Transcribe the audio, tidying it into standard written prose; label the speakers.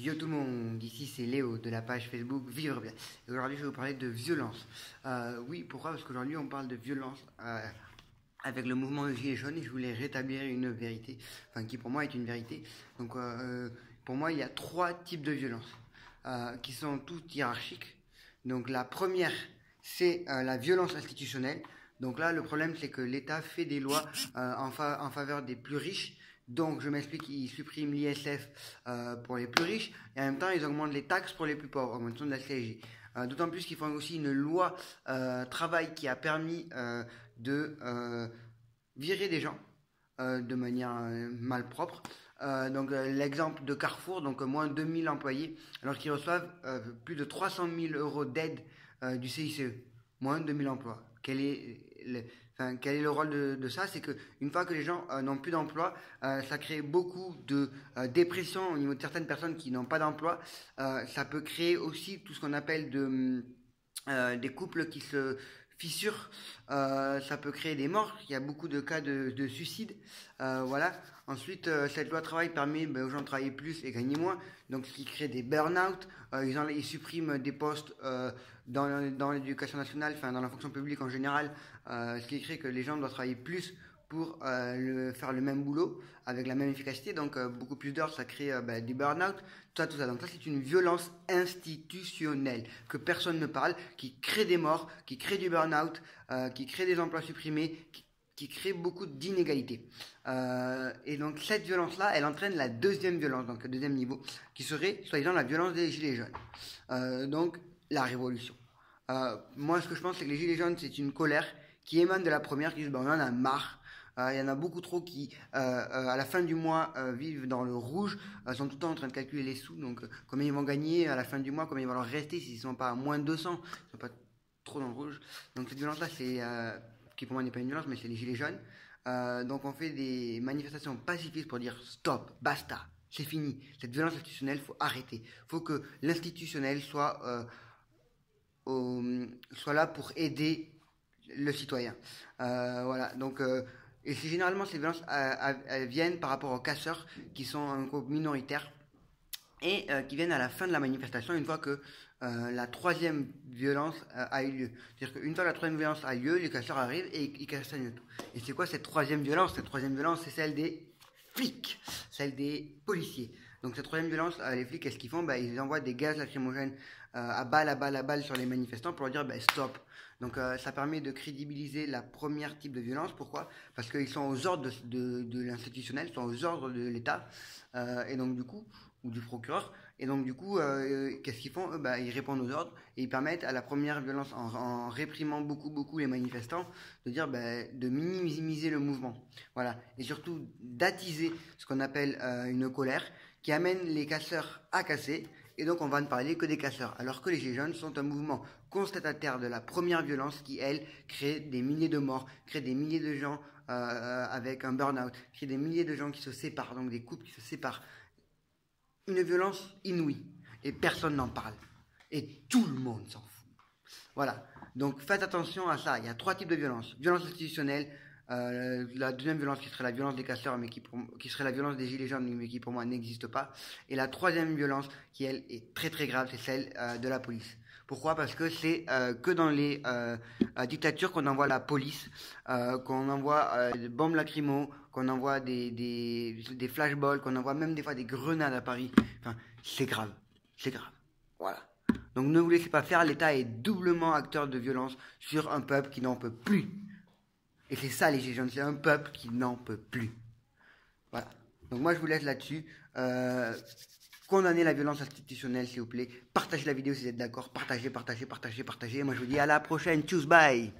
Speaker 1: Yo tout le monde, ici c'est Léo de la page Facebook Vivre Bien. Et aujourd'hui je vais vous parler de violence. Oui, pourquoi? Parce qu'aujourd'hui on parle de violence avec le mouvement de Gilets jaunes et je voulais rétablir une vérité, enfin qui pour moi est une vérité. Donc pour moi il y a trois types de violence qui sont toutes hiérarchiques. Donc la première c'est la violence institutionnelle. Donc là le problème c'est que l'État fait des lois en faveur des plus riches. Donc, je m'explique, ils suppriment l'ISF pour les plus riches et en même temps, ils augmentent les taxes pour les plus pauvres, augmentation de la CSG. D'autant plus qu'ils font aussi une loi travail qui a permis de virer des gens de manière malpropre. L'exemple de Carrefour, donc moins de 2000 employés, alors qu'ils reçoivent plus de 300 000 euros d'aide du CICE, moins de 2000 emplois. Quel est le rôle de ça? C'est qu'une fois que les gens n'ont plus d'emploi, ça crée beaucoup de dépression au niveau de certaines personnes qui n'ont pas d'emploi. Ça peut créer aussi tout ce qu'on appelle des couples qui se fissurent. Ça peut créer des morts. Il y a beaucoup de cas de suicide. Voilà. Ensuite, cette loi travail permet aux gens de travailler plus et gagner moins. Donc, ce qui crée des burn-out. Ils suppriment des postes dans l'éducation nationale, enfin dans la fonction publique en général, ce qui crée que les gens doivent travailler plus pour faire le même boulot avec la même efficacité. Donc, beaucoup plus d'heures, ça crée du burn-out, tout ça. Donc, ça, c'est une violence institutionnelle que personne ne parle, qui crée des morts, qui crée du burn-out, qui crée des emplois supprimés, qui crée beaucoup d'inégalités. Et donc cette violence-là, elle entraîne la deuxième violence, donc le deuxième niveau, qui serait, soi-disant, la violence des gilets jaunes. Donc la révolution. Moi, ce que je pense, c'est que les gilets jaunes, c'est une colère qui émane de la première, qui dit, on en a marre. Il y en a beaucoup trop qui, à la fin du mois, vivent dans le rouge, sont tout le temps en train de calculer les sous, donc combien ils vont gagner à la fin du mois, combien ils vont leur rester s'ils ne sont pas à moins de 200, ils ne sont pas trop dans le rouge. Donc cette violence-là, c'est... qui pour moi n'est pas une violence, mais c'est les gilets jaunes. Donc on fait des manifestations pacifistes pour dire stop, basta, c'est fini. Cette violence institutionnelle, il faut arrêter. Il faut que l'institutionnel soit là pour aider le citoyen. Voilà, donc... et c'est généralement ces violences elles viennent par rapport aux casseurs qui sont un groupe minoritaire et qui viennent à la fin de la manifestation une fois que la troisième violence a eu lieu. C'est-à-dire qu'une fois que la troisième violence a lieu, les casseurs arrivent et ils castagnent tout. Et c'est quoi cette troisième violence? Cette troisième violence, c'est celle des flics, celle des policiers. Donc cette troisième violence, les flics, qu'est-ce qu'ils font? Ils envoient des gaz lacrymogènes à balle sur les manifestants pour leur dire stop. Donc ça permet de crédibiliser la première type de violence. Pourquoi? Parce qu'ils sont aux ordres de l'institutionnel, ils sont aux ordres de l'État, et donc du coup, ou du procureur. Et donc du coup, qu'est-ce qu'ils font? Ils répondent aux ordres et ils permettent à la première violence, en réprimant beaucoup les manifestants, de dire de minimiser le mouvement. Voilà. Et surtout d'attiser ce qu'on appelle une colère qui amène les casseurs à casser. Et donc on va ne parler que des casseurs. Alors que les Gilets jaunes sont un mouvement constatataire de la première violence qui, elle, crée des milliers de morts, crée des milliers de gens avec un burn-out, crée des milliers de gens qui se séparent, donc des couples qui se séparent. Une violence inouïe et personne n'en parle et tout le monde s'en fout. Voilà, donc faites attention à ça. Il y a trois types de violence: violence institutionnelle, la deuxième violence qui serait la violence des casseurs mais qui serait la violence des gilets jaunes mais qui pour moi n'existe pas, et la troisième violence qui elle est très très grave, c'est celle de la police. Pourquoi? Parce que c'est que dans les dictatures qu'on envoie la police, qu'on envoie des bombes lacrymo, qu'on envoie des flashballs, qu'on envoie même des fois des grenades à Paris. Enfin, c'est grave. Voilà. Donc ne vous laissez pas faire, l'État est doublement acteur de violence sur un peuple qui n'en peut plus. Et c'est ça les Gilets jaunes, c'est un peuple qui n'en peut plus. Voilà. Donc moi je vous laisse là-dessus. Condamnez la violence institutionnelle, s'il vous plaît. Partagez la vidéo si vous êtes d'accord. Partagez. Moi, je vous dis à la prochaine. Tchuss, bye.